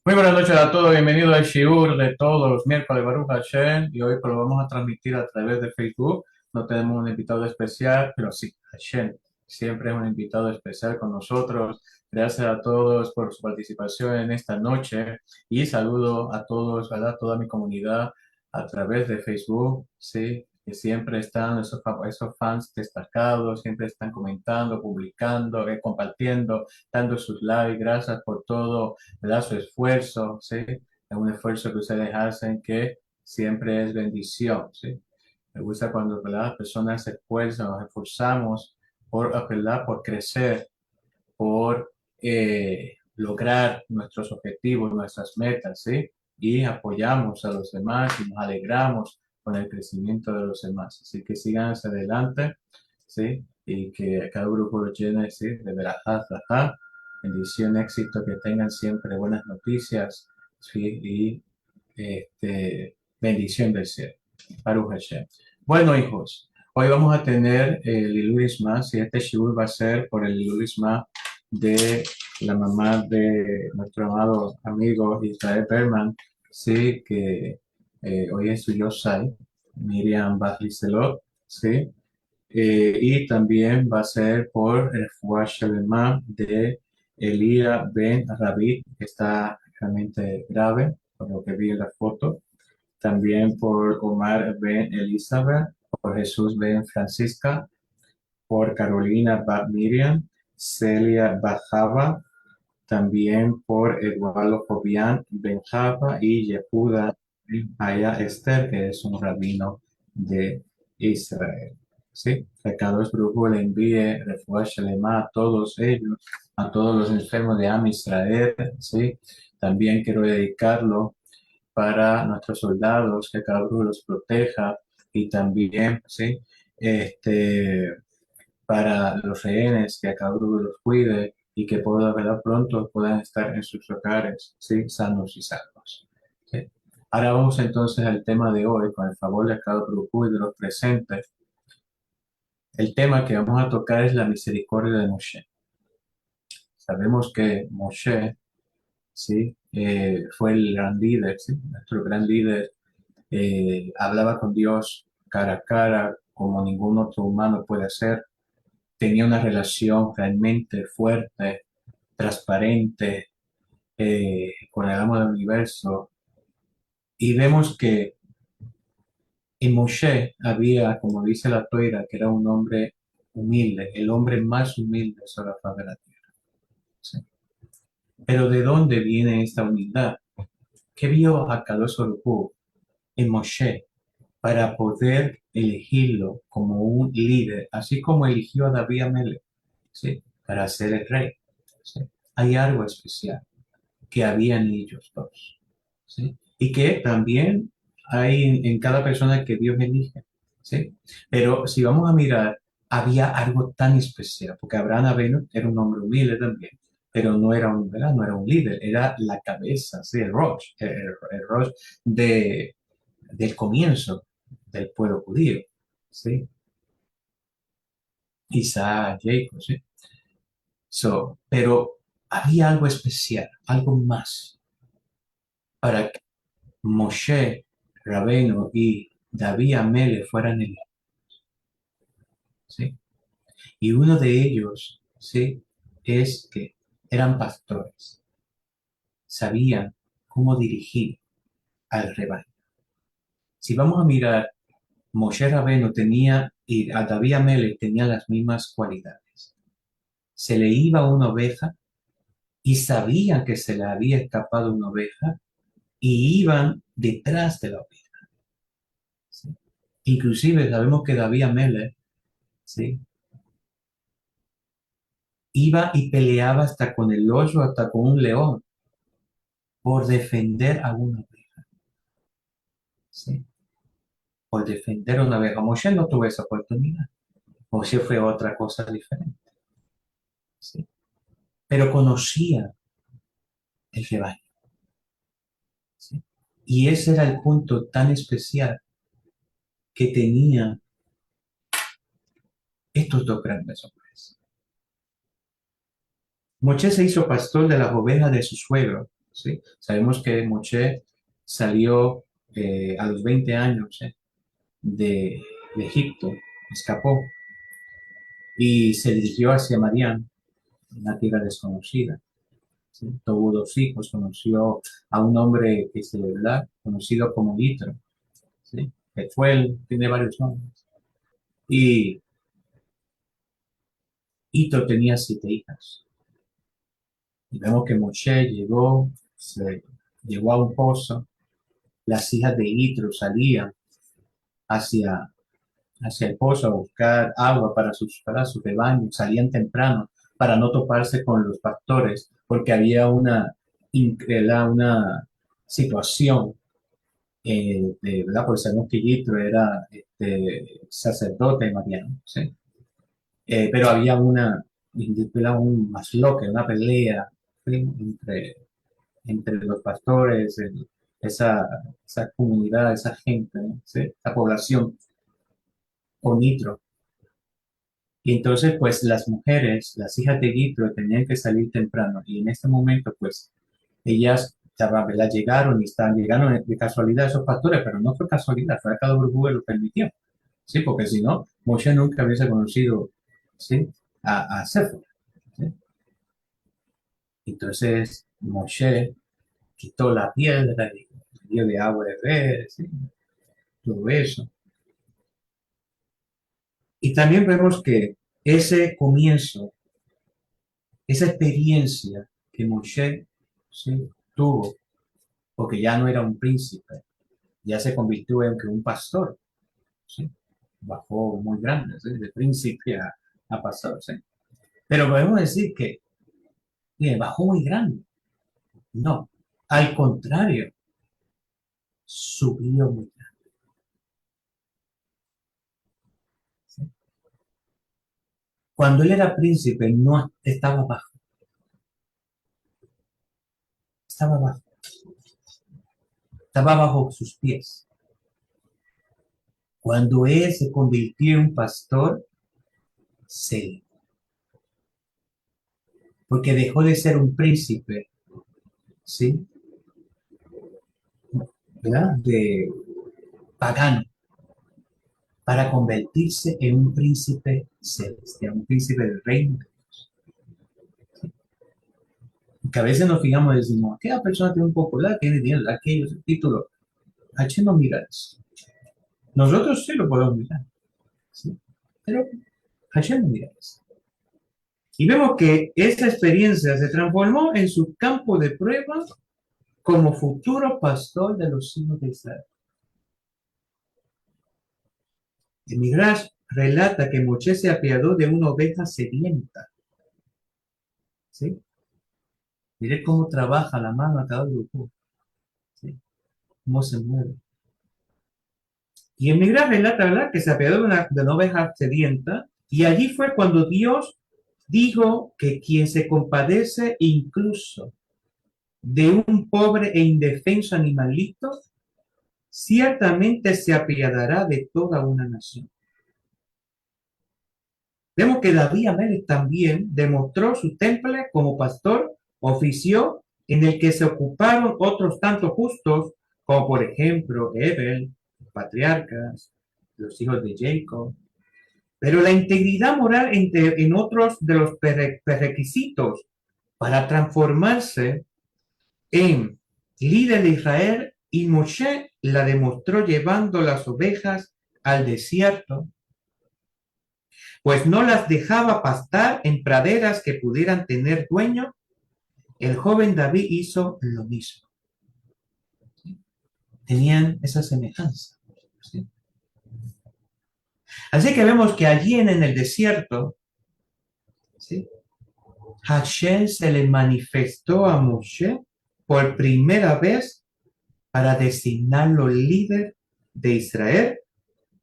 Muy buenas noches a todos, bienvenidos al Shiur de todos los miércoles Baruch Hashem, y hoy pues lo vamos a transmitir a través de Facebook. No tenemos un invitado especial, pero sí, Hashem siempre es un invitado especial con nosotros. Gracias a todos por su participación en esta noche y saludo a todos, ¿verdad? Toda mi comunidad a través de Facebook, sí, que siempre están esos fans destacados, siempre están comentando, publicando, compartiendo, dando sus likes. Gracias por todo, ¿verdad? Su esfuerzo, ¿sí? Es un esfuerzo que ustedes hacen que siempre es bendición, ¿sí? Me gusta cuando, ¿verdad? Las personas se esfuerzan, nos esforzamos ¿verdad? Por crecer, por lograr nuestros objetivos, nuestras metas, ¿sí? Y apoyamos a los demás y nos alegramos con el crecimiento de los demás. Así que sigan hacia adelante, ¿sí? Y que cada grupo lo llene, ¿sí? De verajá, ajá, bendición, éxito, que tengan siempre buenas noticias, ¿sí? Y bendición del cielo. Baruch Hashem. Bueno, hijos, hoy vamos a tener el Iluris más, y este shiur va a ser por el Iluris más de la mamá de nuestro amado amigo Israel Berman, sí, que hoy es su Yosai, Miriam Bajliselot, sí, y también va a ser por el Fuá Shalema de Elia Ben Rabit, que está realmente grave, por lo que vi en la foto. También por Omar Ben Elizabeth, por Jesús Ben Francisca, por Carolina Bat Miriam, Celia Bajava, también por Eduardo Jovian Benjava y Yehuda Aya Esther, que es un rabino de Israel. ¿Sí? Que Kadosh Baruj Hu le envíe refuah shalema a todos ellos, a todos los enfermos de Am Israel. ¿Sí? También quiero dedicarlo para nuestros soldados, que cada uno los proteja, y también, ¿sí? Este, para los rehenes, que cada uno los cuide y que pueda, ¿verdad? Pronto puedan estar en sus hogares, ¿sí? Sanos y salvos. ¿Sí? Ahora vamos entonces al tema de hoy, con el favor de cada grupo y de los presentes. El tema que vamos a tocar es la misericordia de Moshe. Sabemos que Moshe, ¿sí? Fue el gran líder, ¿sí? Nuestro gran líder. Hablaba con Dios cara a cara, como ningún otro humano puede hacer. Tenía una relación realmente fuerte, transparente, con el amo del universo. Y vemos que en Moshe había, como dice la Toira, que era un hombre humilde, el hombre más humilde sobre la faz de la tierra. ¿Sí? Pero ¿de dónde viene esta humildad? ¿Qué vio a Kadosh Baruj Hu en Moshe para poder elegirlo como un líder, así como eligió a David Amelech, ¿sí? Para ser el rey? ¿Sí? Hay algo especial que había en ellos dos, ¿sí? Y que también hay en cada persona que Dios elige, ¿sí? Pero si vamos a mirar, había algo tan especial, porque Abraham Avinu era un hombre humilde también, pero no era un, ¿verdad? No era un líder, era la cabeza, ¿sí? El Rosh, el Rosh de, del comienzo del pueblo judío, ¿sí? Isaac, Jacob, ¿sí? Pero había algo especial, algo más, para que Moshe Rabbeinu y David Amele fueran el, ¿sí? Y uno de ellos, ¿sí? Es que eran pastores, sabían cómo dirigir al rebaño. Si vamos a mirar, Moshe Rabbeinu tenía y a David Amele tenía las mismas cualidades. Se le iba una oveja y sabían que se le había escapado una oveja y iban detrás de la oveja, ¿sí? Inclusive sabemos que David Amele, ¿sí? Iba y peleaba hasta con el oso, hasta con un león, por defender a una oveja, ¿sí? Por defender a una oveja. Moshe no tuvo esa oportunidad. Moshe fue otra cosa diferente, ¿sí? Pero conocía el rebaño, ¿sí? Y ese era el punto tan especial que tenían estos dos grandes hombres. Moshe se hizo pastor de las ovejas de su suegro, ¿sí? Sabemos que Moshe salió a los 20 años de, de Egipto, escapó y se dirigió hacia Madián, una tierra desconocida. ¿Sí? Tuvo dos hijos, conoció a un hombre que se ¿verdad? Conocido como Yitro, ¿sí? Que fue tiene varios nombres. Y Yitro tenía 7 hijas. Y vemos que Moshe llegó, se llegó a un pozo, las hijas de Yitro salían hacia, hacia el pozo a buscar agua para sus rebaños, salían temprano para no toparse con los pastores, porque había una situación ¿verdad? Porque sabemos que Yitro era sacerdote mariano, ¿sí? Pero había un masloque, una pelea, ¿sí? entre los pastores, esa comunidad, esa gente, ¿sí? Esa población con Yitro. Y entonces, pues las mujeres, las hijas de Yitro, tenían que salir temprano. Y en este momento, pues, ellas ¿verdad? Llegaron de casualidad esos pastores, pero no fue casualidad, fue a cada burbuja lo permitió. Sí, porque si no, Moshe nunca hubiese conocido, ¿sí? a Séfora, ¿sí? Entonces, Moshe quitó la piedra y dio de agua de beber, ¿sí? Todo eso. Y también vemos que ese comienzo, esa experiencia que Moshe, ¿sí? tuvo, porque ya no era un príncipe, ya se convirtió en que un pastor, ¿sí? Bajó muy grande, ¿sí? De príncipe a pastor, ¿sí? Pero podemos decir que bajó muy grande. No, al contrario, subió muy grande. ¿Sí? Cuando él era príncipe, no estaba bajo, estaba bajo, estaba bajo sus pies. Cuando él se convirtió en un pastor, se porque dejó de ser un príncipe, ¿sí? ¿Verdad? De pagano, para convertirse en un príncipe celestial, un príncipe del reino. Que a veces nos fijamos y decimos, aquella persona tiene un popular, tiene dinero, aquello, ese título. H no mira eso. Nosotros sí lo podemos mirar, ¿sí? Pero Hashem no mira eso. Y vemos que esta experiencia se transformó en su campo de prueba como futuro pastor de los hijos de Israel. El Midrash relata que Moshe se apiadó de una oveja sedienta. ¿Sí? Mire cómo trabaja la mano a cada grupo. ¿Sí? Cómo se mueve. Y el Midrash relata, ¿verdad?, que se apiadó de una oveja sedienta. Y allí fue cuando Dios dijo que quien se compadece incluso de un pobre e indefenso animalito, ciertamente se apiadará de toda una nación. Vemos que David Amélez también demostró su temple como pastor, oficio en el que se ocuparon otros tantos justos, como por ejemplo Ebel, los patriarcas, los hijos de Jacob. Pero la integridad moral en otros de los prerequisitos para transformarse en líder de Israel, y Moshe la demostró llevando las ovejas al desierto, pues no las dejaba pastar en praderas que pudieran tener dueño. El joven David hizo lo mismo. Tenían esa semejanza. ¿Sí? Así que vemos que allí en el desierto, ¿sí?, Hashem se le manifestó a Moshe por primera vez para designarlo líder de Israel,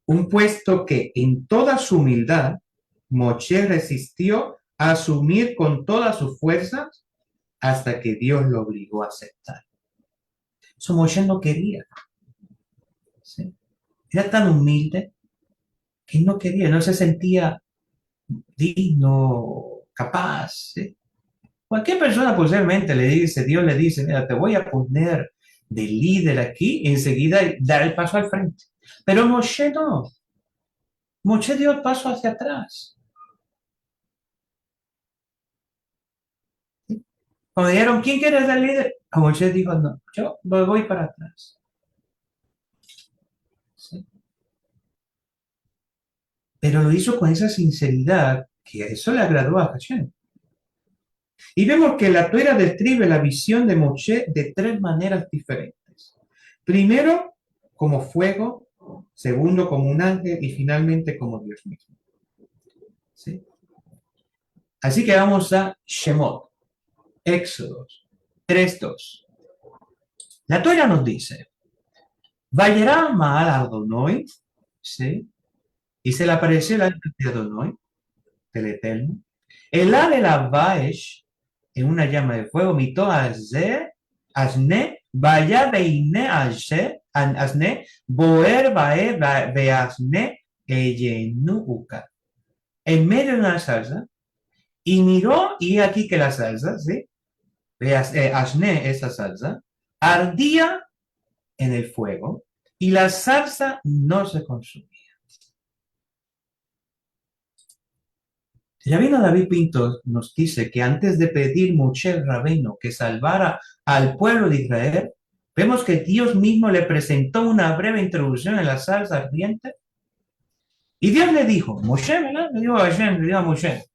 un puesto que en toda su humildad Moshe resistió a asumir con todas sus fuerzas hasta que Dios lo obligó a aceptar. Eso Moshe no quería. ¿Sí? Era tan humilde que no quería, no se sentía digno, capaz, ¿sí?, Cualquier persona posiblemente le dice, Dios le dice, mira, te voy a poner de líder aquí, y enseguida dar el paso al frente. Pero Moshe no. Moshe dio el paso hacia atrás. Cuando dijeron, ¿quién quiere ser líder? Moshe dijo, no, yo voy para atrás. ¿Sí? Pero lo hizo con esa sinceridad que eso le agradó a Hashem. Y vemos que la Torá describe la visión de Moshe de tres maneras diferentes. Primero, como fuego, segundo, como un ángel y finalmente como Dios mismo. ¿Sí? Así que vamos a Shemot, Éxodos 3:2. La Torá nos dice, Vayera Maal Adonai, ¿sí? Y se le apareció el ángel de Adonai, del Eterno. El de la Vaesh, en una llama de fuego, mitó a Asne, vaya veine Asne, boer vae veasne, eyenu uka. En medio de una salsa, y miró, y aquí que la salsa, ¿sí? Asne, esa salsa, ardía en el fuego, y la salsa no se consumía. El rabino David Pinto nos dice que antes de pedir Moshe Rabbeinu que salvara al pueblo de Israel, vemos que Dios mismo le presentó una breve introducción en la salsa ardiente. Y Dios le dijo, Moshe, ¿verdad? Le dijo a Hashem, le dijo a Moshe,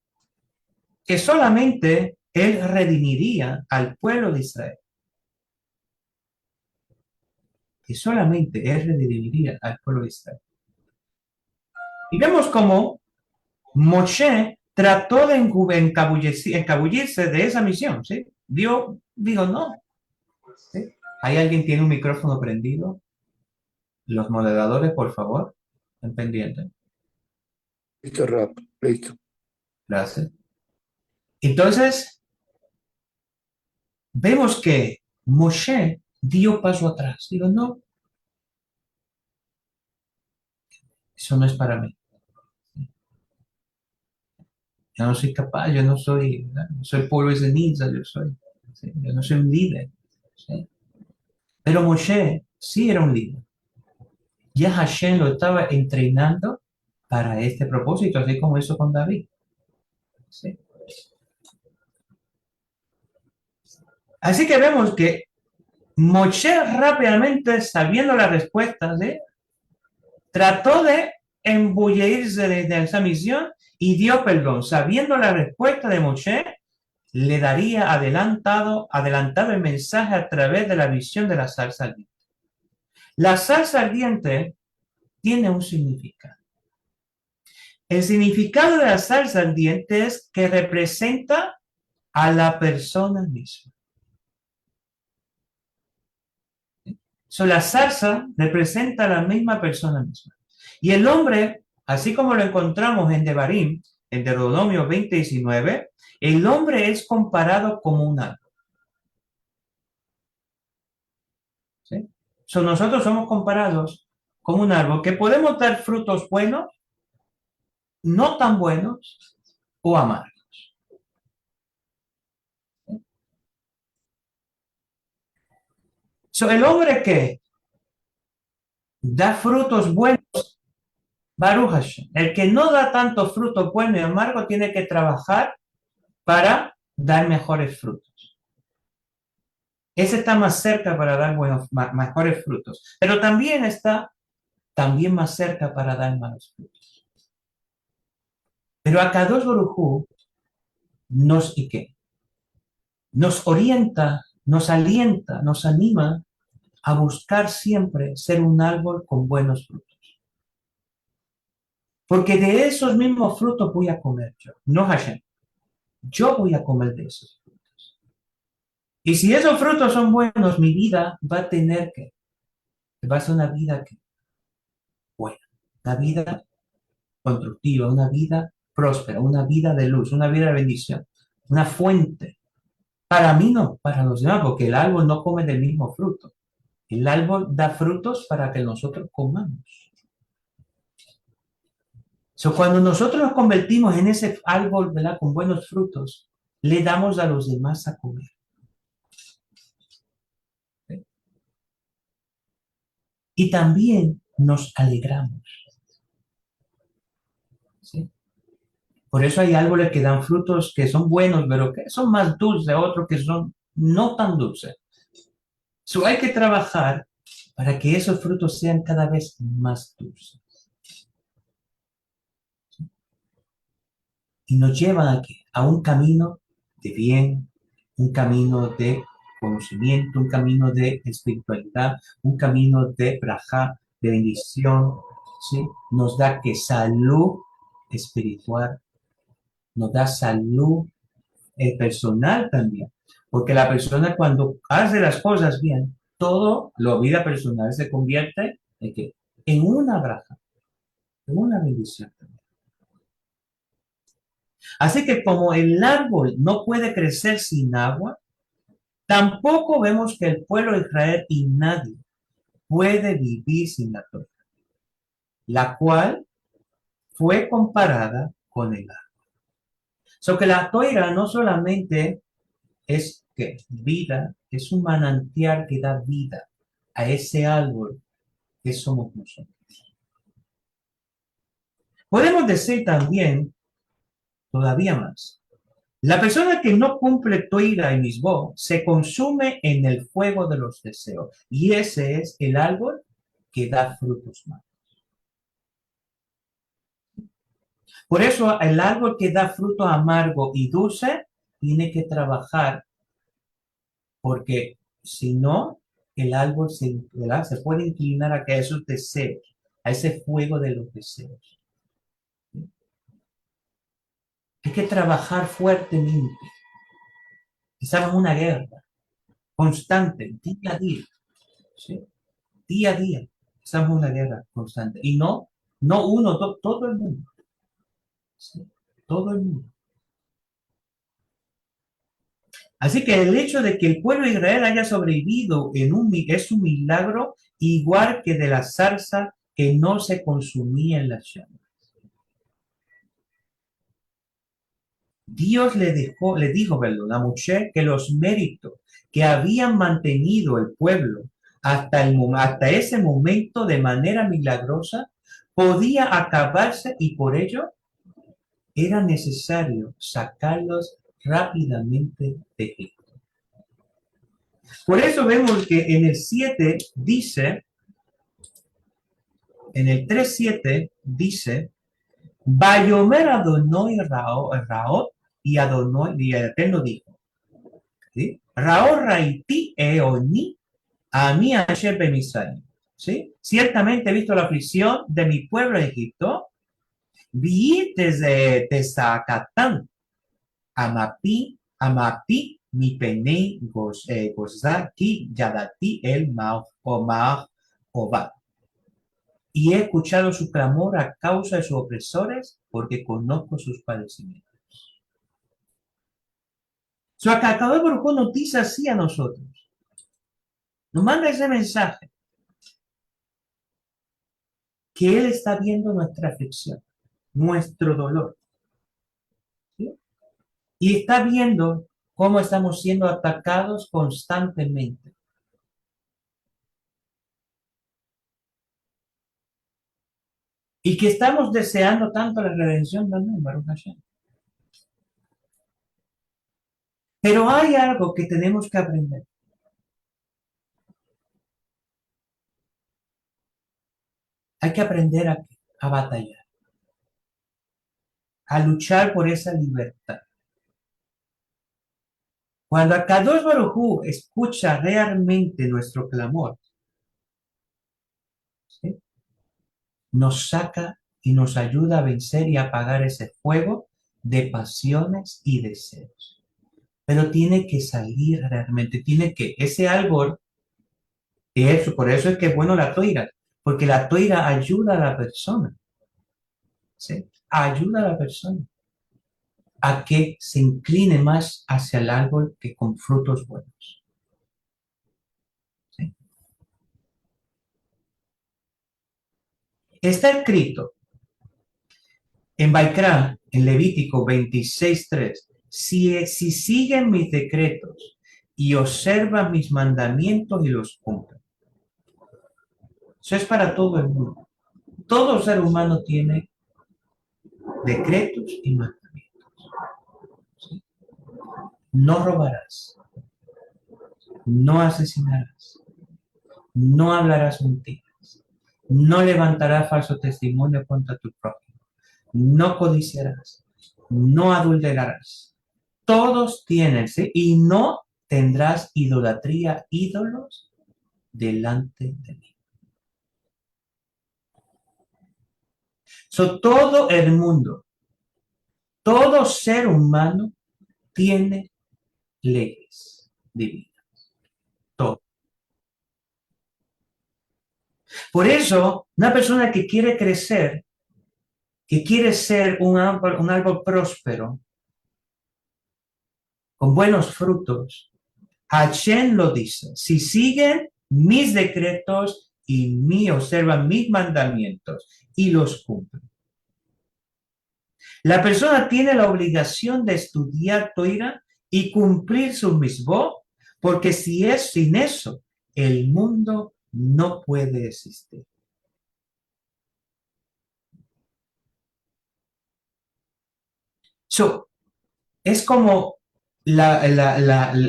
que solamente él redimiría al pueblo de Israel. Que solamente él redimiría al pueblo de Israel. Y vemos cómo Moshe trató de encabullirse de esa misión, ¿sí? Dios dijo, no. ¿Sí? ¿Hay alguien que tiene un micrófono prendido? Los moderadores, por favor, estén pendientes. Listo, Rap, listo. Gracias. Entonces, vemos que Moshe dio paso atrás. Digo, no, eso no es para mí. Yo no soy capaz, yo no soy, no soy polvo de ceniza, yo no soy un líder. ¿Sí? Pero Moshe sí era un líder. Ya Hashem lo estaba entrenando para este propósito, así como hizo con David. ¿Sí? Así que vemos que Moshe rápidamente, sabiendo la respuesta, ¿sí? Trató de embullirse de esa misión y dio perdón. Sabiendo la respuesta de Moshe, le daría adelantado el mensaje a través de la visión de la salsa ardiente. La salsa ardiente tiene un significado. El significado de la salsa ardiente es que representa a la persona misma. La salsa representa a la misma persona misma. Y el hombre, así como lo encontramos en Devarim, en Deuteronomio 20:19, el hombre es comparado como un árbol. ¿Sí? Nosotros somos comparados como un árbol que podemos dar frutos buenos, no tan buenos o amargos. El hombre que da frutos buenos, Baruch Hashem, el que no da tanto fruto bueno y amargo tiene que trabajar para dar mejores frutos. Ese está más cerca para dar mejores frutos, pero también está más cerca para dar malos frutos. Pero Akadosh Baruj Hu nos orienta, nos alienta, nos anima a buscar siempre ser un árbol con buenos frutos. Porque de esos mismos frutos voy a comer yo, no Hashem. Yo voy a comer de esos frutos. Y si esos frutos son buenos, mi vida va a ser una vida buena, una vida constructiva, una vida próspera, una vida de luz, una vida de bendición, una fuente. Para mí no, para los demás, porque el árbol no come del mismo fruto. El árbol da frutos para que nosotros comamos. Cuando nosotros nos convertimos en ese árbol, ¿verdad?, con buenos frutos, le damos a los demás a comer. ¿Sí? Y también nos alegramos. ¿Sí? Por eso hay árboles que dan frutos que son buenos, pero que son más dulces, otros que son no tan dulces. Hay que trabajar para que esos frutos sean cada vez más dulces. Y nos llevan a un camino de bien, un camino de conocimiento, un camino de espiritualidad, un camino de braja, de bendición, ¿sí? Nos da que salud espiritual, nos da salud personal también, porque la persona cuando hace las cosas bien, todo, la vida personal se convierte en, ¿qué? En una braja, en una bendición también. Así que como el árbol no puede crecer sin agua, tampoco vemos que el pueblo de Israel y nadie puede vivir sin la Torah, la cual fue comparada con el agua. So que la Torah no solamente es que vida, es un manantial que da vida a ese árbol que somos nosotros. Podemos decir también, todavía más, la persona que no cumple Torah y Misbó se consume en el fuego de los deseos. Y ese es el árbol que da frutos malos. Por eso el árbol que da fruto amargo y dulce tiene que trabajar porque si no, el árbol se puede inclinar a que esos deseos, a ese fuego de los deseos. Hay que trabajar fuertemente. Estamos en una guerra constante, día a día. ¿Sí? Día a día. Estamos en una guerra constante. Y no uno, todo el mundo. ¿Sí? Todo el mundo. Así que el hecho de que el pueblo de Israel haya sobrevivido es un milagro igual que de la zarza que no se consumía en la llama. Dios le dijo, perdón, a Moshe que los méritos que habían mantenido el pueblo hasta ese momento de manera milagrosa podía acabarse y por ello era necesario sacarlos rápidamente de Egipto. Por eso vemos que en el 7 dice, en el 3:7 dice, Bayomer Adonai Raot y Adonai, y el Eterno dijo, ¿sí? Raot Raiti Eoni a mí Asher Bemisai, ¿sí? Ciertamente he visto la aflicción de mi pueblo de Egipto, vi desde Tesacatán, Amapi, mi penei gozaki yadati el Oba. Y he escuchado su clamor a causa de sus opresores, porque conozco sus padecimientos. So, acá Baruj Hu nos dice así a nosotros. Nos manda ese mensaje. Que Él está viendo nuestra aflicción, nuestro dolor. ¿Sí? Y está viendo cómo estamos siendo atacados constantemente. Y que estamos deseando tanto la redención del mundo, Baruch Hashem. Pero hay algo que tenemos que aprender. Hay que aprender a batallar, a luchar por esa libertad. Cuando Akadosh Baruj Hu escucha realmente nuestro clamor, ¿sí? Nos saca y nos ayuda a vencer y apagar ese fuego de pasiones y deseos. Pero tiene que salir realmente, ese árbol, por eso es que es bueno la toira, porque la toira ayuda a la persona, ¿sí? Ayuda a la persona a que se incline más hacia el árbol que con frutos buenos. ¿Sí? Está escrito en Baikra, en Levítico 26:3, si siguen mis decretos y observan mis mandamientos y los cumplen. Eso es para todo el mundo. Todo ser humano tiene decretos y mandamientos. ¿Sí? No robarás, no asesinarás, no hablarás mentiras, no levantarás falso testimonio contra tu prójimo, no codiciarás, no adulterarás. Todos tienen, ¿sí? Y no tendrás idolatría, ídolos delante de mí. Todo el mundo, todo ser humano tiene leyes divinas. Todo. Por eso, una persona que quiere crecer, que quiere ser un árbol próspero, con buenos frutos, Hashem lo dice: si siguen mis decretos y observan mis mandamientos y los cumplen. La persona tiene la obligación de estudiar Torah y cumplir su mitzvot, porque si es sin eso, el mundo no puede existir. Es como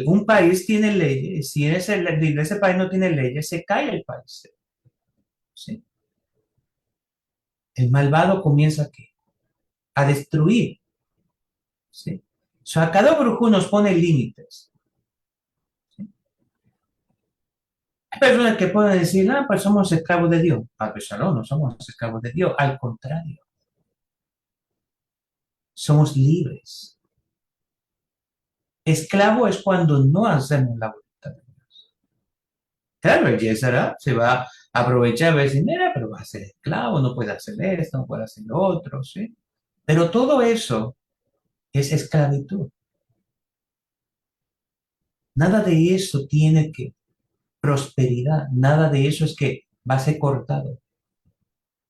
un país tiene leyes, si ese país no tiene leyes, se cae el país. ¿Sí? El malvado comienza ¿qué? A destruir. ¿Sí? A cada brujo nos pone límites. ¿Sí? Hay personas que pueden decir, pues somos esclavos de Dios. Pues no somos esclavos de Dios. Al contrario, somos libres. Esclavo es cuando no hacemos la voluntad de Dios. Claro, el Yesara se va a aprovechar y decir, mira, pero va a ser esclavo, no puede hacer esto, no puede hacer lo otro, ¿sí? Pero todo eso es esclavitud. Nada de eso tiene que prosperidad, nada de eso es que va a ser cortado,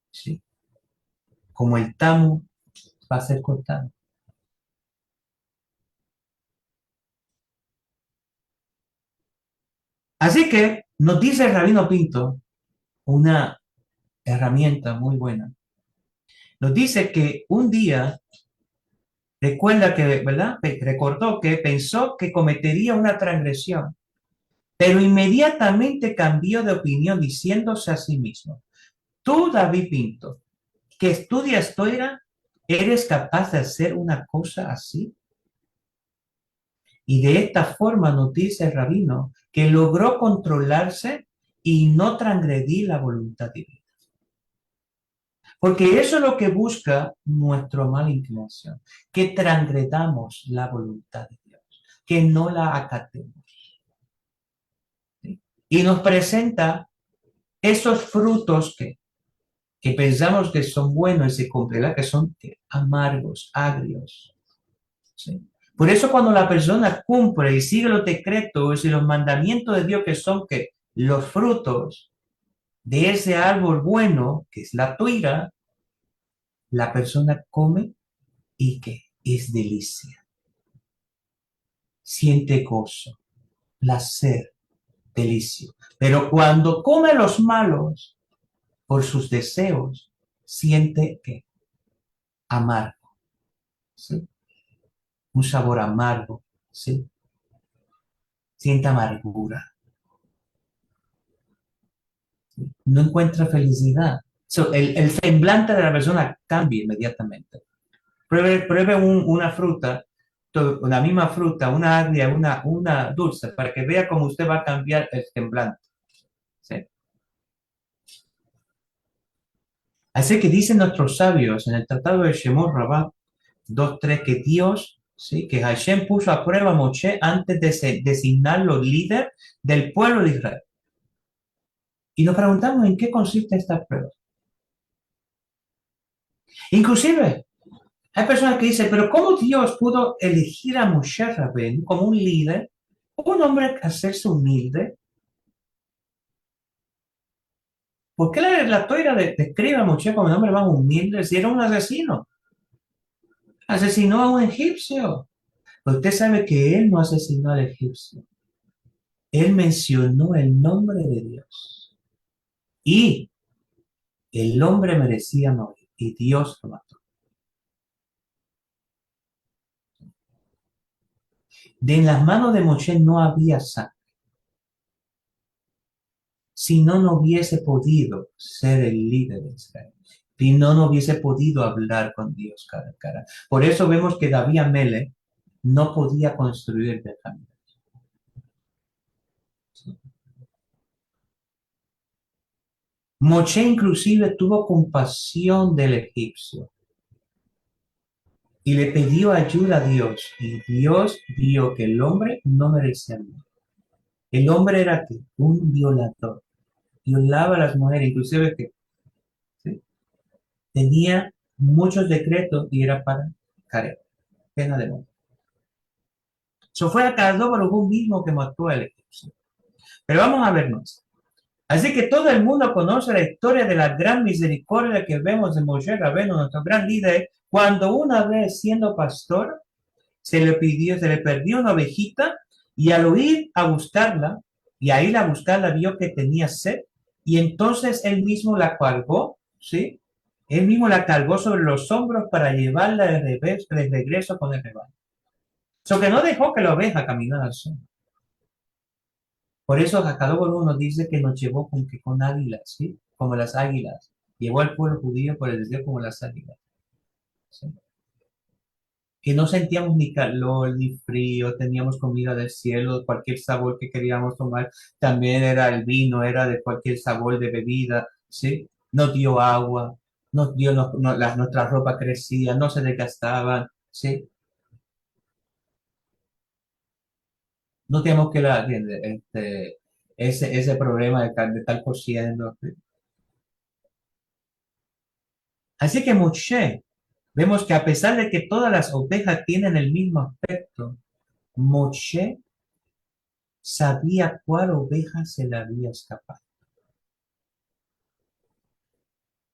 ¿sí? Como el tamo va a ser cortado. Así que nos dice el Rabino Pinto una herramienta muy buena. Nos dice que un día recuerda que, ¿verdad? Recordó que pensó que cometería una transgresión, pero inmediatamente cambió de opinión diciéndose a sí mismo: tú, David Pinto, que estudias Torah, ¿eres capaz de hacer una cosa así? Y de esta forma nos dice el rabino que logró controlarse y no transgredir la voluntad divina. Porque eso es lo que busca nuestra mala inclinación, que transgredamos la voluntad de Dios, que no la acatemos. ¿Sí? Y nos presenta esos frutos que pensamos que son buenos y se cumplen, que son amargos, agrios. ¿Sí? Por eso cuando la persona cumple y sigue los decretos y los mandamientos de Dios, que son que los frutos de ese árbol bueno, que es la Torah, la persona come y que es delicia. Siente gozo, placer, delicio. Pero cuando come los malos por sus deseos, siente que amargo, ¿sí? Un sabor amargo, ¿sí? Siente amargura. No encuentra felicidad. El semblante de la persona cambia inmediatamente. Pruebe una fruta, la misma fruta, una agria, una dulce, para que vea cómo usted va a cambiar el semblante. ¿Sí? Así que dicen nuestros sabios en el Tratado de Shemot Rabbah 2.3 que Dios, ¿sí? Que Hashem puso a prueba a Moshe antes de designarlo líder del pueblo de Israel. Y nos preguntamos en qué consiste esta prueba. Inclusive, hay personas que dicen, pero ¿cómo Dios pudo elegir a Moshe Rabén como un líder, un hombre que hacerse humilde? ¿Por qué la Torah describe a Moshe como un hombre más humilde si era un asesino? Asesinó a un egipcio. Usted sabe que él no asesinó al egipcio. Él mencionó el nombre de Dios. Y el hombre merecía morir. Y Dios lo mató. De en las manos de Moshe no había sangre. Si no, no hubiese podido ser el líder de Israel. Si no, no hubiese podido hablar con Dios cara a cara. Por eso vemos que David Amelech no podía construir Bethamida. Moshe inclusive tuvo compasión del egipcio y le pidió ayuda a Dios. Y Dios vio que el hombre no merecía nada. El hombre era ¿qué? Un violador. Violaba a las mujeres, inclusive que ¿sí? Tenía muchos decretos y era para caer, pena de muerte. Eso fue acarreado por un mismo que mató al egipcio. Pero vamos a ver más. Así que todo el mundo conoce la historia de la gran misericordia que vemos en Moshe Rabbeinu, nuestro gran líder, cuando una vez siendo pastor, se le perdió una ovejita y al ir a buscarla, y a ir a buscarla vio que tenía sed, y entonces él mismo la cargó, ¿sí? Él mismo la cargó sobre los hombros para llevarla de regreso con el rebaño. So que no dejó que la oveja caminara al sol. Por eso Jacob nos dice que nos llevó con águilas, ¿sí? Como las águilas. Llevó al pueblo judío por el desierto como las águilas. ¿Sí? Que no sentíamos ni calor ni frío, teníamos comida del cielo, cualquier sabor que queríamos tomar, también era el vino, era de cualquier sabor de bebida, ¿sí? Nos dio agua, nos dio, nuestra ropa crecía, no se desgastaban, ¿sí? No tenemos que ese problema de estar cociendo. ¿Sí? Así que Moshe, vemos que a pesar de que todas las ovejas tienen el mismo aspecto, Moshe sabía cuál oveja se le había escapado.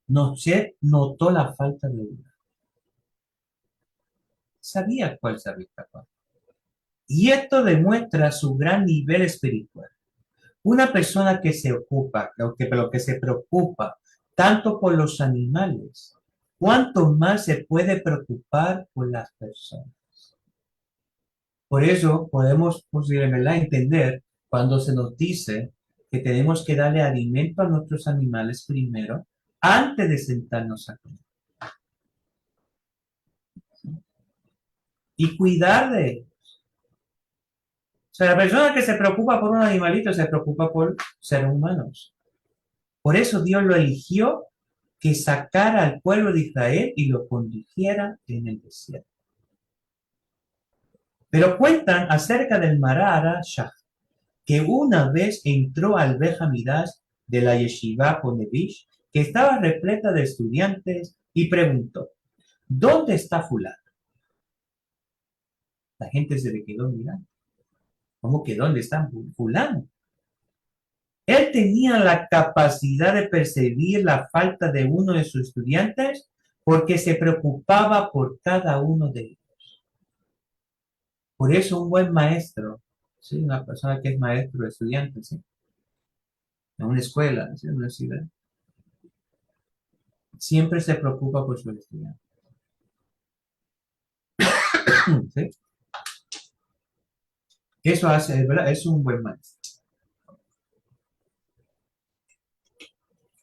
Moshe notó la falta de una. Sabía cuál se había escapado. Y esto demuestra su gran nivel espiritual. Una persona que se ocupa, pero que se preocupa tanto por los animales, cuánto más se puede preocupar por las personas. Por eso podemos posiblemente entender cuando se nos dice que tenemos que darle alimento a nuestros animales primero antes de sentarnos a comer. Y cuidar de ellos. O sea, la persona que se preocupa por un animalito se preocupa por seres humanos. Por eso Dios lo eligió que sacara al pueblo de Israel y lo condujera en el desierto. Pero cuentan acerca del Marara Shah, que una vez entró al Beit Hamidrash de la Yeshiva Ponevish, que estaba repleta de estudiantes, y preguntó, ¿dónde está fulano? La gente se le quedó mirando. ¿Cómo que dónde está fulano? Él tenía la capacidad de percibir la falta de uno de sus estudiantes porque se preocupaba por cada uno de ellos. Por eso un buen maestro, ¿sí? Una persona que es maestro de estudiantes, ¿sí? En una escuela, ¿sí? En una ciudad, siempre se preocupa por sus estudiantes. ¿Sí? Eso hace, ¿verdad? Es un buen maestro.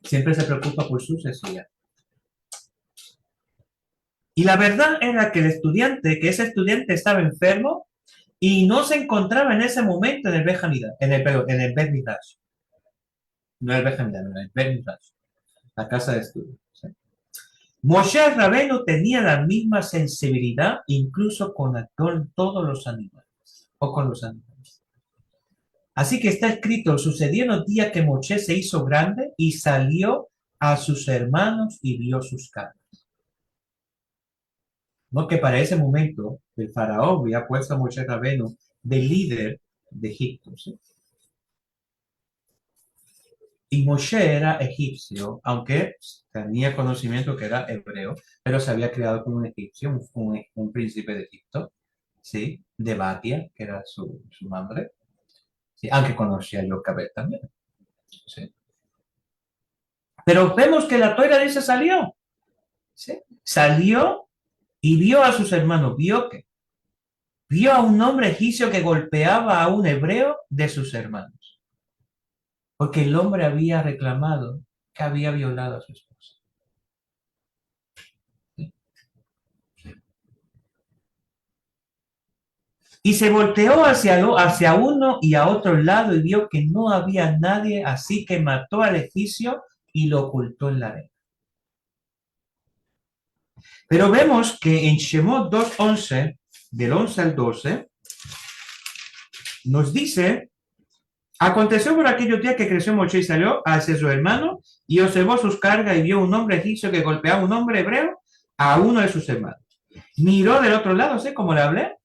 Siempre se preocupa por sus estudiantes. Y la verdad era que ese estudiante estaba enfermo y no se encontraba en ese momento en el Beit Hamidrash, en el Beit Midrash. No el Beit Hamidrash, no el Beit Midrash, la casa de estudio. ¿Sí? Moshe Rabbeinu tenía la misma sensibilidad incluso con todos los animales, o con los animales. Así que está escrito, sucedió en el día que Moshe se hizo grande y salió a sus hermanos y vio sus caras. No que para ese momento el faraón había puesto a Moshe Rabbeinu de líder de Egipto. ¿Sí? Y Moshe era egipcio, aunque tenía conocimiento que era hebreo, pero se había criado como un egipcio, un príncipe de Egipto. ¿sí? De Batia, que era su madre, ¿sí? Aunque conocía a Jocabet también, ¿sí? Pero vemos que la toira de esa salió, ¿sí? Salió y vio a sus hermanos, vio a un hombre egipcio que golpeaba a un hebreo de sus hermanos, porque el hombre había reclamado que había violado a su esposa. ¿Sí? Y se volteó hacia uno y a otro lado y vio que no había nadie, así que mató al egipcio y lo ocultó en la arena. Pero vemos que en Shemot 2:11, del 11 al 12, nos dice: aconteció por aquellos días que creció Moshe y salió hacia su hermano y observó sus cargas y vio un hombre egipcio que golpeaba a un hombre hebreo, a uno de sus hermanos. Miró del otro lado, ¿sí? Como le hablé,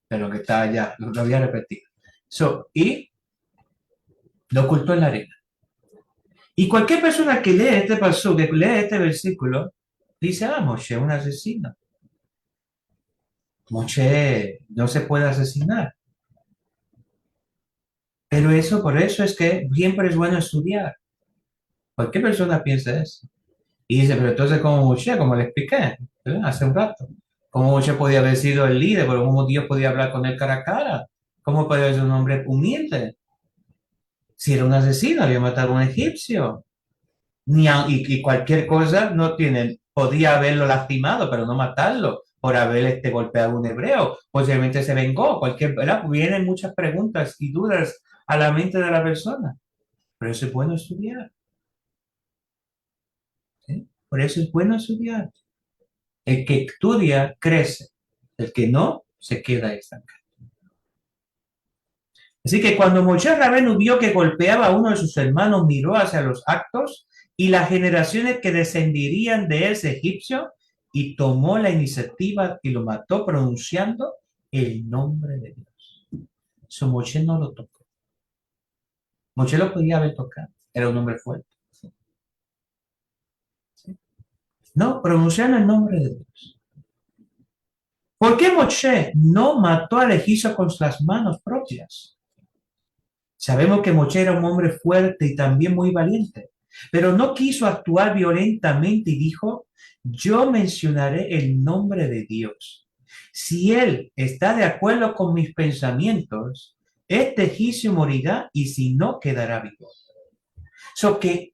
pero que está allá, lo voy a repetir. Y lo ocultó en la arena. Y cualquier persona que lee este paso, que lee este versículo, dice: Moshe es un asesino. Moshe no se puede asesinar. Pero por eso es que siempre es bueno estudiar. Cualquier persona piensa eso. Y dice: pero entonces, ¿cómo Moshe? Como le expliqué, ¿verdad? Hace un rato. ¿Cómo Moshe podía haber sido el líder? Pero ¿cómo Dios podía hablar con él cara a cara? ¿Cómo podía ser un hombre humilde? Si era un asesino, había matado a un egipcio. Y cualquier cosa no tiene, podía haberlo lastimado, pero no matarlo por haber golpeado a un hebreo. Posiblemente se vengó, ¿verdad? Vienen muchas preguntas y dudas a la mente de la persona. Por eso es bueno estudiar. ¿Sí? Por eso es bueno estudiar. El que estudia crece, el que no se queda estancado. Así que cuando Moshe Rabenu vio que golpeaba a uno de sus hermanos, miró hacia los actos y las generaciones que descenderían de ese egipcio y tomó la iniciativa y lo mató pronunciando el nombre de Dios. Moshe no lo tocó. Moshe lo podía haber tocado, era un hombre fuerte. ¿Sí? No, pronunciando el nombre de Dios. ¿Por qué Moshe no mató al egipcio con las manos propias? Sabemos que Moshe era un hombre fuerte y también muy valiente, pero no quiso actuar violentamente y dijo: yo mencionaré el nombre de Dios. Si él está de acuerdo con mis pensamientos, este egipcio morirá y si no, quedará vivo. ¿Qué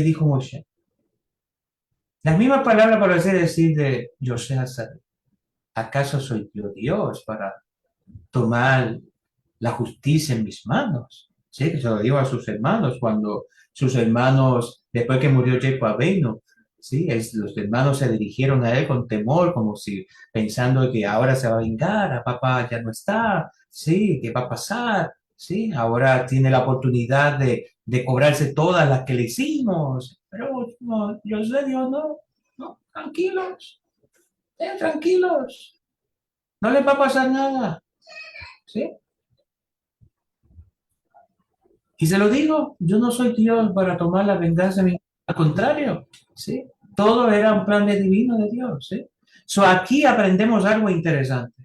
dijo Moshe? Las mismas palabras para decir de José Azar. ¿Acaso soy yo Dios para tomar la justicia en mis manos? Sí, que se lo digo a sus hermanos cuando sus hermanos, después que murió Jacob Abeno, sí, los hermanos se dirigieron a él con temor, como si pensando que ahora se va a vengar, a papá ya no está, sí, ¿qué va a pasar? Sí, ahora tiene la oportunidad de cobrarse todas las que le hicimos. Pero no, Dios le dio: no, tranquilos, tranquilos, no les va a pasar nada, ¿sí? Y se lo digo, yo no soy Dios para tomar la venganza, al contrario, ¿sí? Todo era un plan divino de Dios, ¿sí? Aquí aprendemos algo interesante.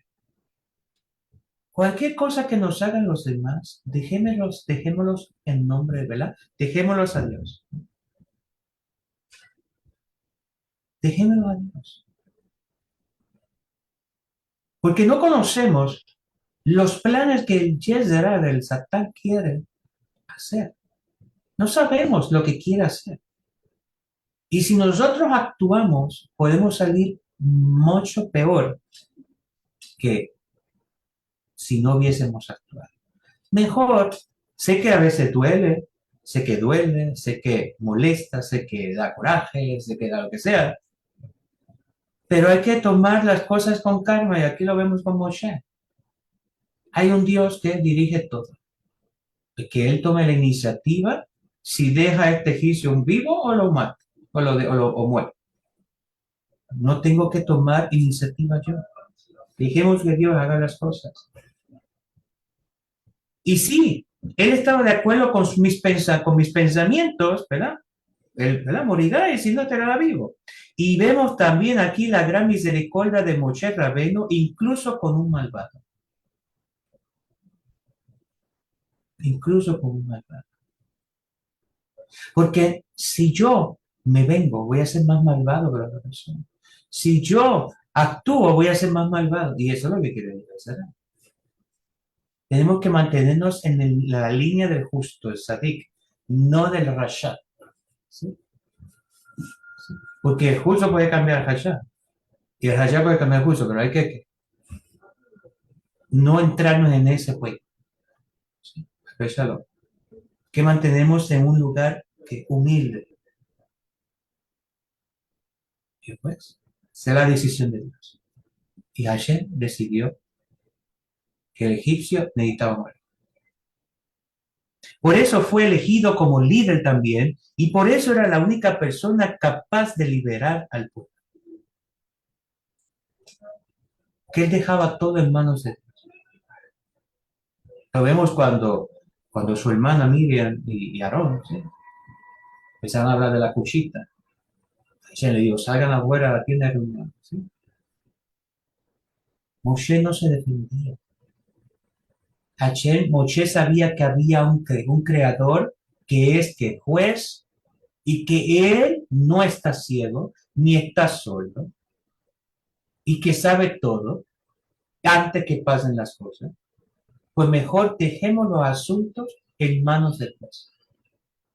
Cualquier cosa que nos hagan los demás, dejémoslos en nombre, ¿verdad? Dejémoslos a Dios. Dejémoslo a Dios. Porque no conocemos los planes que el Jezreel, el Satán, quiere hacer. No sabemos lo que quiere hacer. Y si nosotros actuamos, podemos salir mucho peor que si no hubiésemos actuado. Mejor, sé que a veces duele, sé que molesta, sé que da coraje, sé que da lo que sea, pero hay que tomar las cosas con calma y aquí lo vemos con Moshe. Hay un Dios que dirige todo, que Él tome la iniciativa si deja a este egipcio un vivo o lo mata, o muere. No tengo que tomar iniciativa yo. Dejemos que Dios haga las cosas. Y sí, él estaba de acuerdo con mis pensamientos, ¿verdad? Él, ¿verdad? Morirá y si no, estará vivo. Y vemos también aquí la gran misericordia de Moshe Rabbeinu, incluso con un malvado. Incluso con un malvado. Porque si yo me vengo, voy a ser más malvado que la otra persona. Si yo actúo, voy a ser más malvado. Y eso es lo que quiere decir. Tenemos que mantenernos en la línea del justo, el sadik, no del rasha. ¿Sí? Porque el justo puede cambiar al rasha. Y el rasha puede cambiar al justo, pero hay que no entrarnos en ese juego. ¿Sí? Especial, que mantenemos en un lugar humilde. Y pues, será la decisión de Dios. Y Hashem decidió que el egipcio necesitaba morir. Por eso fue elegido como líder también, y por eso era la única persona capaz de liberar al pueblo. Que él dejaba todo en manos de Dios. Lo vemos cuando su hermana Miriam y Aarón, ¿sí?, empezaron a hablar de la cuchita. Hashem le dijo, salgan afuera a la tienda de reunión. ¿Sí? Moshe no se defendía. Moshe sabía que había un creador que es que juez y que él no está ciego ni está sordo y que sabe todo antes que pasen las cosas. Pues mejor dejemos los asuntos en manos del juez.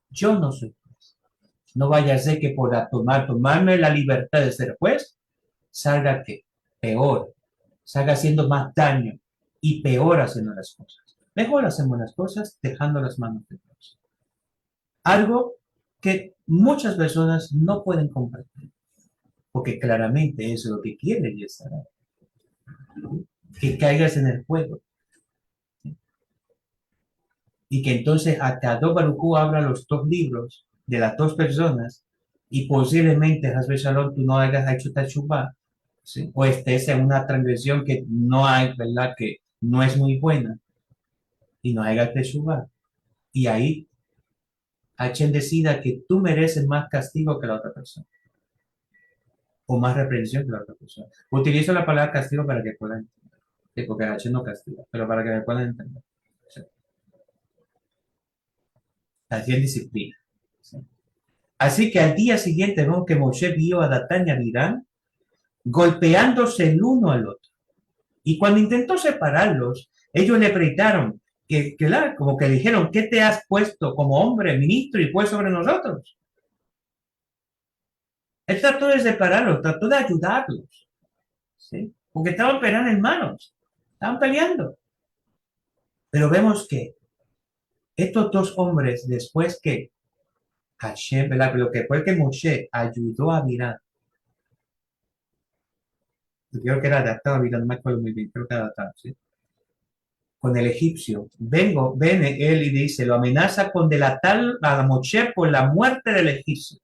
Yo no soy juez. No vaya a ser que por tomarme la libertad de ser juez, salga que peor, salga haciendo más daño y peor haciendo las cosas. Mejor hacemos las cosas dejando las manos de Dios. Algo que muchas personas no pueden compartir, porque claramente eso es lo que quiere Dios, que caigas en el juego. Y que entonces Akadosh Baruj Hu abra los dos libros de las dos personas y posiblemente, Hasbe Shalom, tú no hayas hecho teshuvá, ¿sí?, o estés en una transgresión que no hay, ¿verdad?, que no es muy buena y no hagas teshuvá. Y ahí Hashem decida que tú mereces más castigo que la otra persona o más reprensión que la otra persona. Utilizo la palabra castigo para que puedan entender, ¿sí?, porque Hashem no castiga, pero para que me puedan entender. ¿Sí? Hashem disciplina. ¿Sí? Así que al día siguiente vemos que Moshe vio a Datán y a Abiram golpeándose el uno al otro. Y cuando intentó separarlos, ellos le preguntaron, como que le dijeron, ¿qué te has puesto como hombre, ministro y juez sobre nosotros? Él trató de separarlos, trató de ayudarlos, ¿sí?, porque estaban peleando en manos, estaban peleando. Pero vemos que estos dos hombres, después que Hashem, ¿verdad?, lo que fue que Moshe ayudó a Abiram, creo que era adaptado, no me acuerdo muy bien, creo que era adaptado, ¿sí?, con el egipcio. Viene él y dice, lo amenaza con delatar a Moshe por la muerte del egipcio.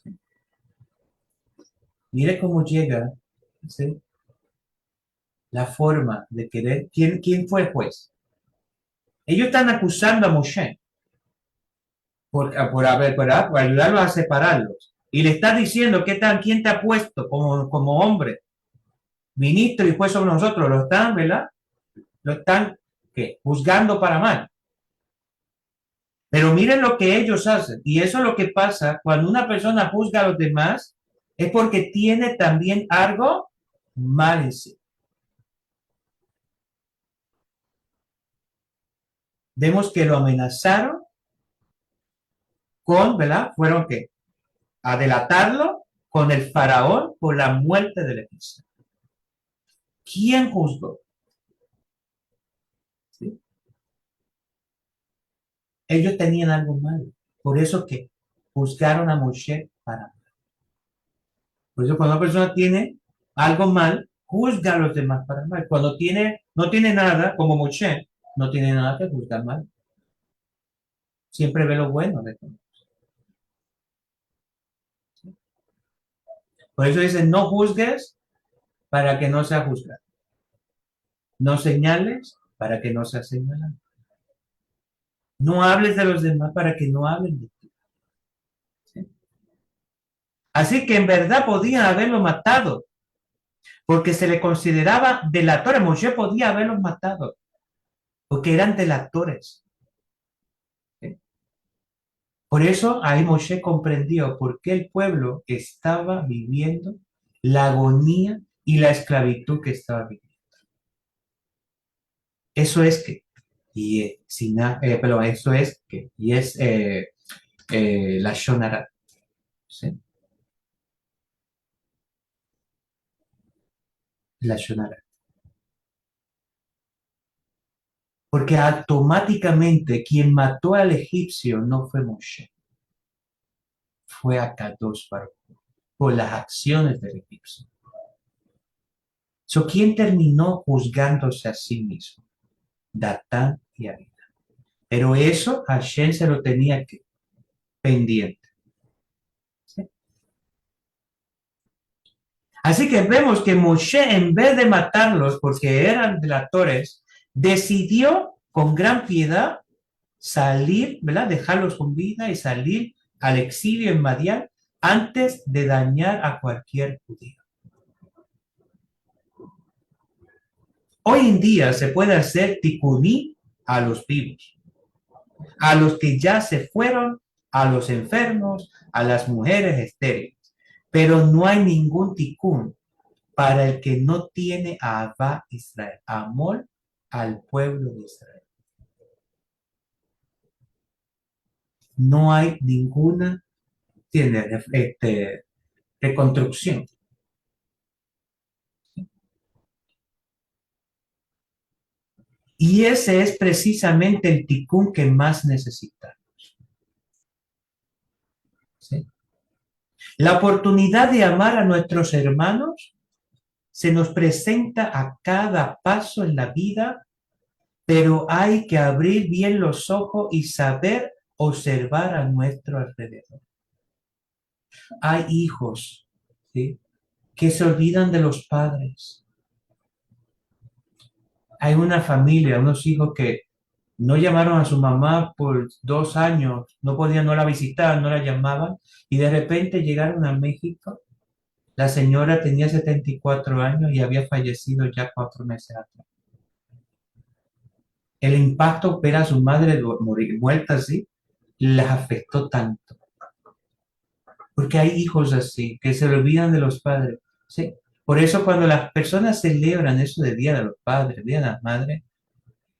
¿Sí? Mire cómo llega, ¿sí?, la forma de querer. ¿Quién fue el juez? Ellos están acusando a Moshe por ayudarlos a separarlos. Y le está diciendo, ¿quién te ha puesto como hombre, ministro y juez sobre nosotros? Lo están, ¿verdad? Lo están, ¿qué?, juzgando para mal. Pero miren lo que ellos hacen. Y eso es lo que pasa cuando una persona juzga a los demás, es porque tiene también algo mal en sí. Vemos que lo amenazaron con, ¿verdad? Fueron que a delatarlo con el faraón por la muerte del egipcio. ¿Quién juzgó? ¿Sí? Ellos tenían algo malo. Por eso que juzgaron a Moshe para mal. Por eso cuando una persona tiene algo mal, juzga a los demás para mal. Cuando no tiene nada, como Moshe, no tiene nada que juzgar mal. Siempre ve lo bueno de todo. ¿Sí? Por eso dice, no juzgues para que no sea juzgado. No señales para que no sea señalado. No hables de los demás para que no hablen de ti. Así que en verdad podían haberlo matado, porque se le consideraba delatores. Moshe podía haberlos matado, porque eran delatores. ¿Sí? Por eso ahí Moshe comprendió por qué el pueblo estaba viviendo la agonía y la esclavitud que estaba viviendo. Eso es que, perdón, eso es que, y es la Shonara. ¿Sí? La Shonara. Porque automáticamente quien mató al egipcio no fue Moshe, fue Akadosh Baruj Hu, por las acciones del egipcio. ¿Quién terminó juzgándose a sí mismo? Datán y Abiram. Pero eso Hashem se lo tenía que pendiente. ¿Sí? Así que vemos que Moshe, en vez de matarlos porque eran delatores, decidió con gran piedad salir, ¿verdad? Dejarlos con vida y salir al exilio en Madián antes de dañar a cualquier judío. Hoy en día se puede hacer tikuní a los vivos, a los que ya se fueron, a los enfermos, a las mujeres estériles, pero no hay ningún tikún para el que no tiene a Abba Israel, amor al pueblo de Israel. No hay ninguna reconstrucción. Y ese es precisamente el tikún que más necesitamos. ¿Sí? La oportunidad de amar a nuestros hermanos se nos presenta a cada paso en la vida, pero hay que abrir bien los ojos y saber observar a nuestro alrededor. Hay hijos, ¿sí?, que se olvidan de los padres. Hay una familia, unos hijos que no llamaron a su mamá por 2 años, no la visitaban, no la llamaban, y de repente llegaron a México. La señora tenía 74 años y había fallecido ya 4 meses atrás. El impacto ver a su madre morir, muerta así, les afectó tanto. Porque hay hijos así, que se olvidan de los padres. ¿Sí? Por eso cuando las personas celebran eso de Día de los Padres, Día de las Madres,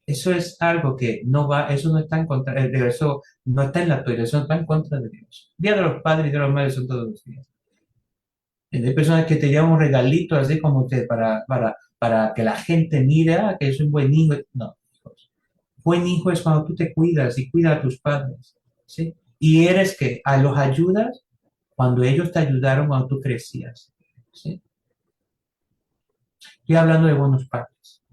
eso es algo que no va, eso no está en contra, eso no está en la Torah, eso está en contra de Dios. Día de los Padres y de los Madres son todos los días. Hay personas que te llevan un regalito así como que para que la gente mire, que es un buen hijo. No, hijos. Buen hijo es cuando tú te cuidas y cuidas a tus padres, ¿sí? Y eres que a los ayudas cuando ellos te ayudaron cuando tú crecías, ¿sí? Estoy hablando de buenos padres,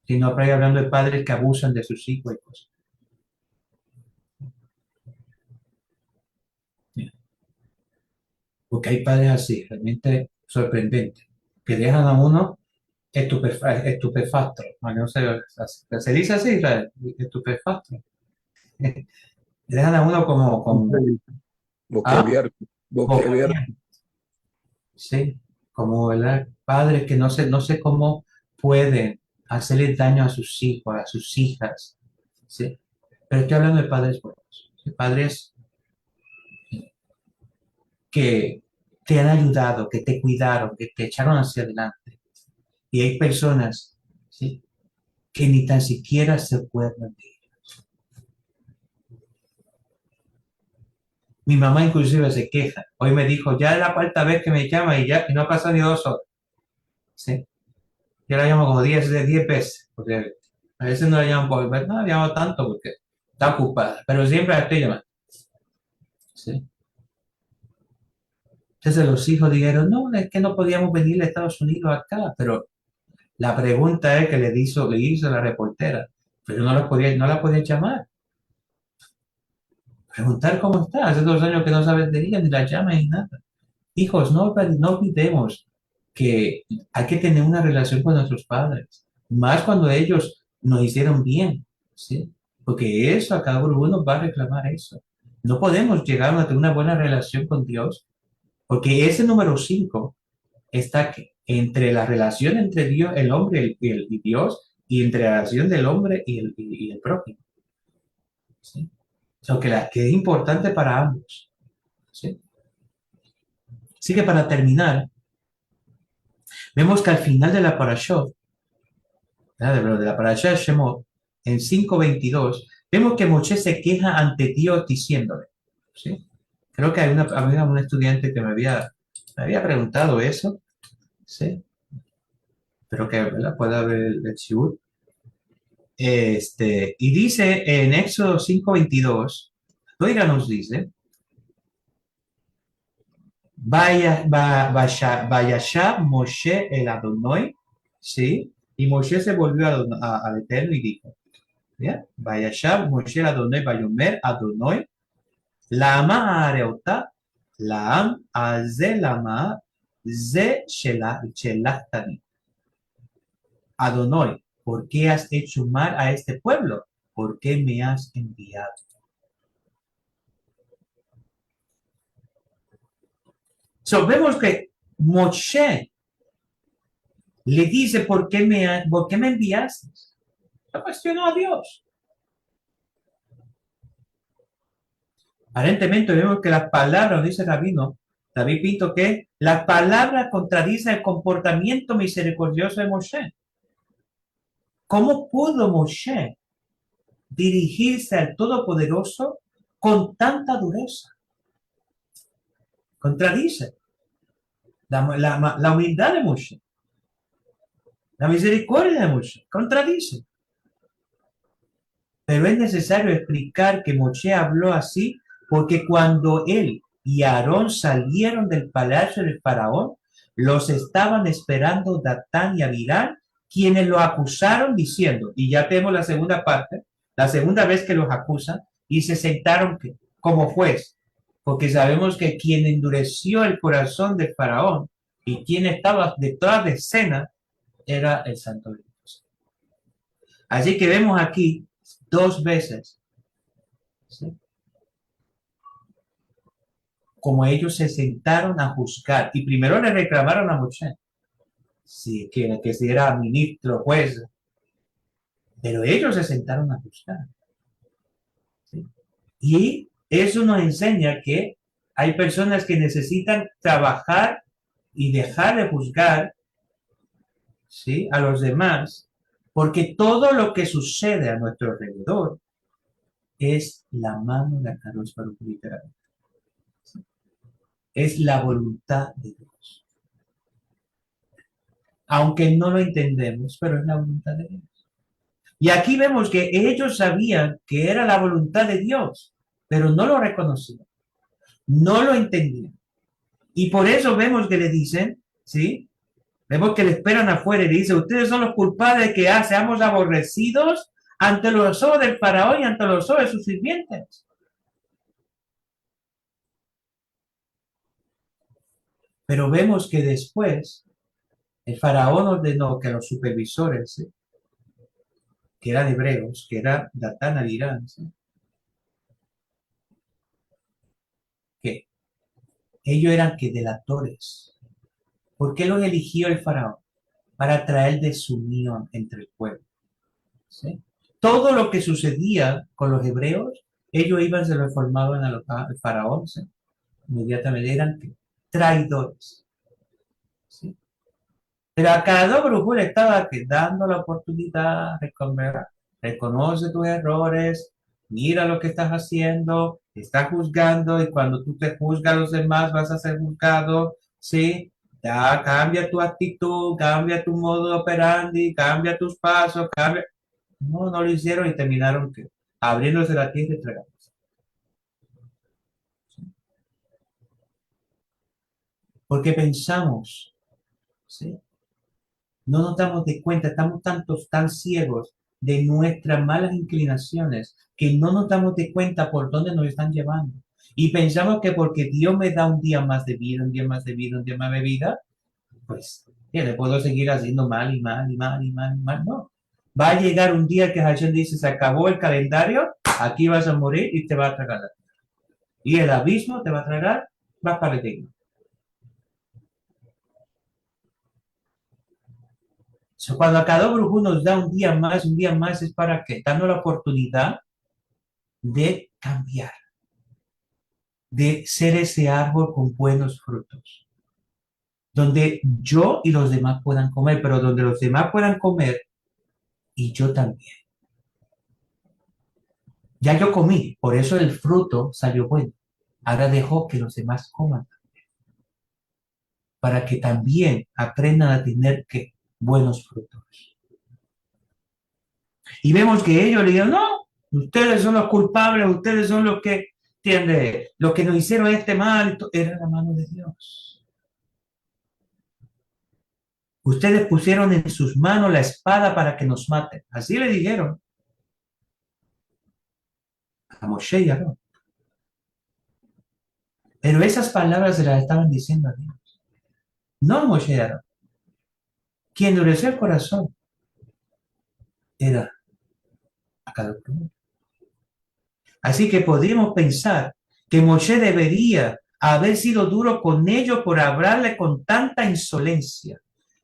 sino estoy hablando de padres que abusan de sus hijos y cosas. Porque hay padres así, realmente sorprendentes, que dejan a uno estupefacto. No sé, se dice así, Israel, estupefacto. Dejan a uno como Boquiabierto. Boquiabierto. boquiabierto. Sí, como, ¿verdad?, padres que no sé cómo pueden hacerle daño a sus hijos, a sus hijas. ¿Sí? Pero estoy hablando de padres buenos, ¿sí? Padres que te han ayudado, que te cuidaron, que te echaron hacia adelante. Y hay personas, ¿sí?, que ni tan siquiera se acuerdan de ellos. Mi mamá inclusive se queja. Hoy me dijo, ya es la 4ª vez que me llama y no ha pasado ni 2 horas. ¿Sí? Yo la llamo como 10 veces, porque a veces no la llamo por, no la llamo tanto porque está ocupada, pero siempre la estoy llamando. ¿Sí? Entonces los hijos dijeron, no, es que no podíamos venir a Estados Unidos acá, pero la pregunta es que le hizo la reportera, pero no la podía llamar. Preguntar cómo está, hace 2 años que no sabes de ella, ni la llamas ni nada. Hijos, no olvidemos que hay que tener una relación con nuestros padres, más cuando ellos nos hicieron bien, ¿sí? Porque eso, a cada uno va a reclamar eso. No podemos llegar a tener una buena relación con Dios porque ese número 5 está entre la relación entre Dios, el hombre y Dios y entre la relación del hombre y el prójimo. ¿Sí? O sea, que es importante para ambos. ¿Sí? Así que para terminar, vemos que al final de la parashot, de la parashá de Shemot, en 5:22, vemos que Moshe se queja ante Dios diciéndole, ¿sí? Creo que había un estudiante que me había preguntado eso, ¿sí? Pero que, ¿verdad? Pueda ver el shiur. Y dice en Éxodo 5:22, oiga, nos dice, vaya Moshe el Adonai, ¿sí? Y Moshe se volvió al Eterno y dijo, ¿ya? Vaya Moshe el Adonai, Vayomer Adonai, Lama Areota, Laam Aze Lama Ze Shelachtani. Adonai, ¿por qué has hecho mal a este pueblo? ¿Por qué me has enviado? So, vemos que Moshe le dice, ¿por qué me enviaste? Se cuestionó a Dios. Aparentemente vemos que las palabras, dice Rabino, David Pinto, que las palabras contradicen el comportamiento misericordioso de Moshe. ¿Cómo pudo Moshe dirigirse al Todopoderoso con tanta dureza? Contradice la humildad de Moshe, la misericordia de Moshe, contradice. Pero es necesario explicar que Moshe habló así porque cuando él y Aarón salieron del palacio del faraón, los estaban esperando Datán y Abiram, quienes lo acusaron diciendo, y ya tenemos la segunda parte, la segunda vez que los acusan, y se sentaron como juez, porque sabemos que quien endureció el corazón del faraón y quien estaba detrás de escena era el Santo Dios. Así que vemos aquí dos veces, ¿sí? Como ellos se sentaron a juzgar y primero le reclamaron a Moshe, sí, que si era ministro, juez, pero ellos se sentaron a juzgar, ¿sí? Y eso nos enseña que hay personas que necesitan trabajar y dejar de juzgar, ¿sí?, a los demás, porque todo lo que sucede a nuestro alrededor es la mano de Akadosh Baruj Hu, literalmente. Es la voluntad de Dios. Aunque no lo entendemos, pero es la voluntad de Dios. Y aquí vemos que ellos sabían que era la voluntad de Dios, pero no lo reconocían, no lo entendían. Y por eso vemos que le dicen, ¿sí? Vemos que le esperan afuera y le dicen, ustedes son los culpables de que seamos aborrecidos ante los ojos del faraón y ante los ojos de sus sirvientes. Pero vemos que después el faraón ordenó que los supervisores, ¿sí?, que eran hebreos, que era Datán, Abiram, ¿sí?, que ellos eran que delatores. ¿Por qué los eligió el faraón? Para traer desunión entre el pueblo, ¿sí? Todo lo que sucedía con los hebreos, ellos iban, se lo informaban al faraón, ¿sí?, inmediatamente eran traidores, ¿sí? Pero a cada brujo le estaba dando la oportunidad, reconoce tus errores, mira lo que estás haciendo, estás juzgando y cuando tú te juzgas a los demás vas a ser juzgado, ¿sí? Ya cambia tu actitud, cambia tu modo de operandi, cambia tus pasos, cambia. No, no lo hicieron y terminaron abriéndose la tierra y entregándose. Porque pensamos, ¿sí? No nos damos de cuenta, estamos tan ciegos de nuestras malas inclinaciones que no nos damos de cuenta por dónde nos están llevando. Y pensamos que porque Dios me da un día más de vida, un día más de vida, un día más de vida, pues ya le puedo seguir haciendo mal y mal y mal y mal y mal. No. Va a llegar un día que Hashem dice, se acabó el calendario, aquí vas a morir y te vas a tragar. y el abismo te va a tragar, vas para el digno. So, cuando cada brujo nos da un día más es para que dando la oportunidad de cambiar, de ser ese árbol con buenos frutos, donde yo y los demás puedan comer, pero donde los demás puedan comer y yo también. Ya yo comí, por eso el fruto salió bueno. Ahora dejo que los demás coman, para que también aprendan a tener que buenos frutos. Y vemos que ellos le dijeron, no, ustedes son los culpables, ustedes son los que, ¿entiendes? Los que nos hicieron este mal, era la mano de Dios. Ustedes pusieron en sus manos la espada para que nos maten. Así le dijeron a Moshe y a Aarón. Pero esas palabras se las estaban diciendo a Dios. No a Moshe y a Aarón. Quien endureció el corazón era a cada uno. Así que podríamos pensar que Moshe debería haber sido duro con ellos por hablarle con tanta insolencia.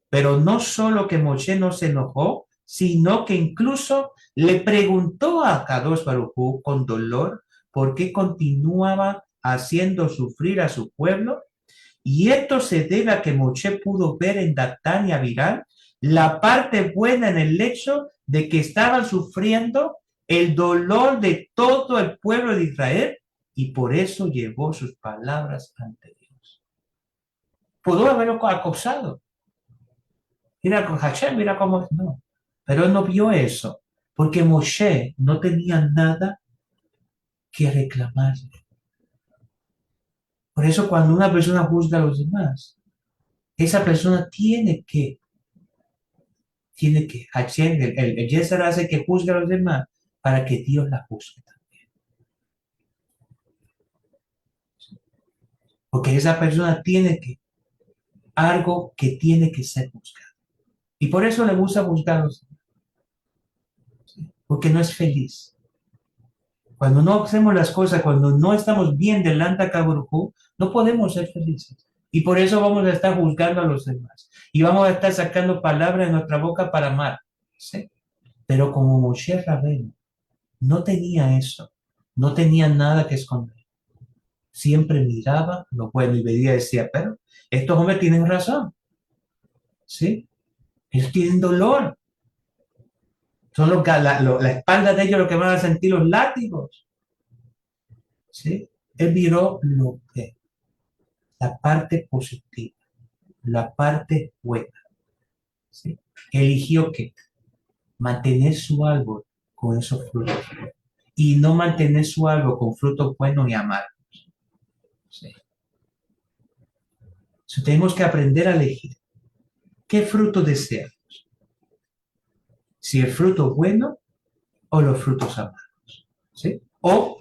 Pero no solo que Moshe no se enojó, sino que incluso le preguntó a Kadosh Baruj Hu con dolor por qué continuaba haciendo sufrir a su pueblo. Y esto se debe a que Moshe pudo ver en Datán y Abiram la parte buena en el hecho de que estaban sufriendo el dolor de todo el pueblo de Israel y por eso llevó sus palabras ante Dios. Pudo haberlo acosado. Mira con Hashem, mira cómo no. Pero él no vio eso, porque Moshe no tenía nada que reclamarle. Por eso cuando una persona juzga a los demás, esa persona Hashem, el Yeser hace que juzgue a los demás para que Dios la juzgue también. Porque esa persona algo que tiene que ser juzgado. Y por eso le gusta juzgar a los demás. Porque no es feliz. Cuando no hacemos las cosas, cuando no estamos bien delante de Kadosh, no podemos ser felices. Y por eso vamos a estar juzgando a los demás. Y vamos a estar sacando palabras de nuestra boca para amar. ¿Sí? Pero como Moshe Rabbeinu no tenía eso, no tenía nada que esconder. Siempre miraba lo bueno y veía y decía, pero estos hombres tienen razón. ¿Sí? Ellos tienen dolor. Son la espalda de ellos lo que van a sentir los látigos. ¿Sí? Él miró la parte positiva, la parte buena. ¿Sí? Eligió que mantener su árbol con esos frutos y no mantener su árbol con frutos buenos y amargos. ¿Sí? So, tenemos que aprender a elegir qué fruto deseamos. Si el fruto bueno o los frutos amargos. ¿Sí? O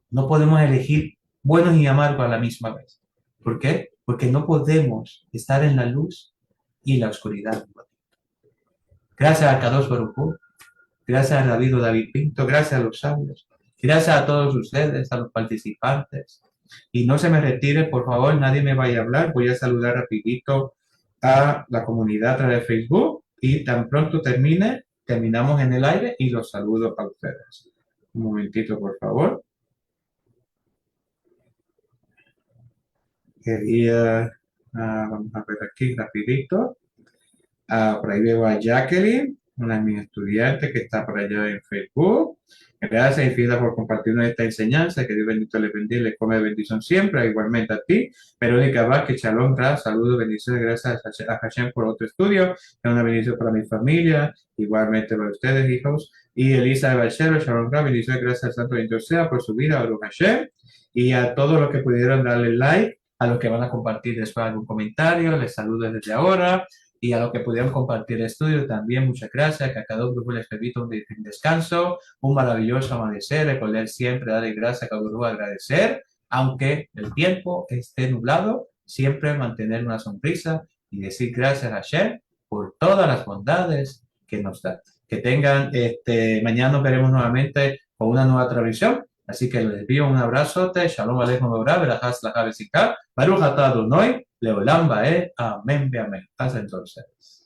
no podemos elegir buenos y amargos a la misma vez. ¿Por qué? Porque no podemos estar en la luz y en la oscuridad. Gracias a Kadosh Baruj Hu, gracias a David Pinto, gracias a los sabios, gracias a todos ustedes, a los participantes. Y no se me retire, por favor, nadie me vaya a hablar. Voy a saludar rapidito a la comunidad a través de Facebook y tan pronto terminamos en el aire y los saludo a ustedes. Un momentito, por favor. Vamos a ver aquí rapidito. Por ahí veo a Jacqueline, una de mis estudiantes que está por allá en Facebook. Gracias, Infinita, por compartirnos esta enseñanza. Que Dios bendito le bendiga y le come bendición siempre, igualmente a ti. Verónica Vázquez, Shalom Ra, saludos, bendiciones, gracias a Hashem por otro estudio. Es una bendición para mi familia, igualmente para ustedes, hijos. Y Elisa de Bachero, Shalom Ra, bendiciones, gracias al Santo Bendito sea por su vida, a Baruch Hashem. Y a todos los que pudieron darle like, a los que van a compartir después algún comentario, les saludo desde ahora. Y a los que pudieron compartir el estudio también, muchas gracias. Que a cada grupo les permita un descanso, un maravilloso amanecer. Recordar siempre darle gracias a cada grupo, agradecer, aunque el tiempo esté nublado, siempre mantener una sonrisa y decir gracias a Hashem por todas las bondades que nos da. Que tengan, mañana nos veremos nuevamente con una nueva transmisión. Así que les envío un abrazote. Shalom aleichem Borah, verajás la Baruch atah Adonai, leolam vaed. Amén, amén. Hasta entonces.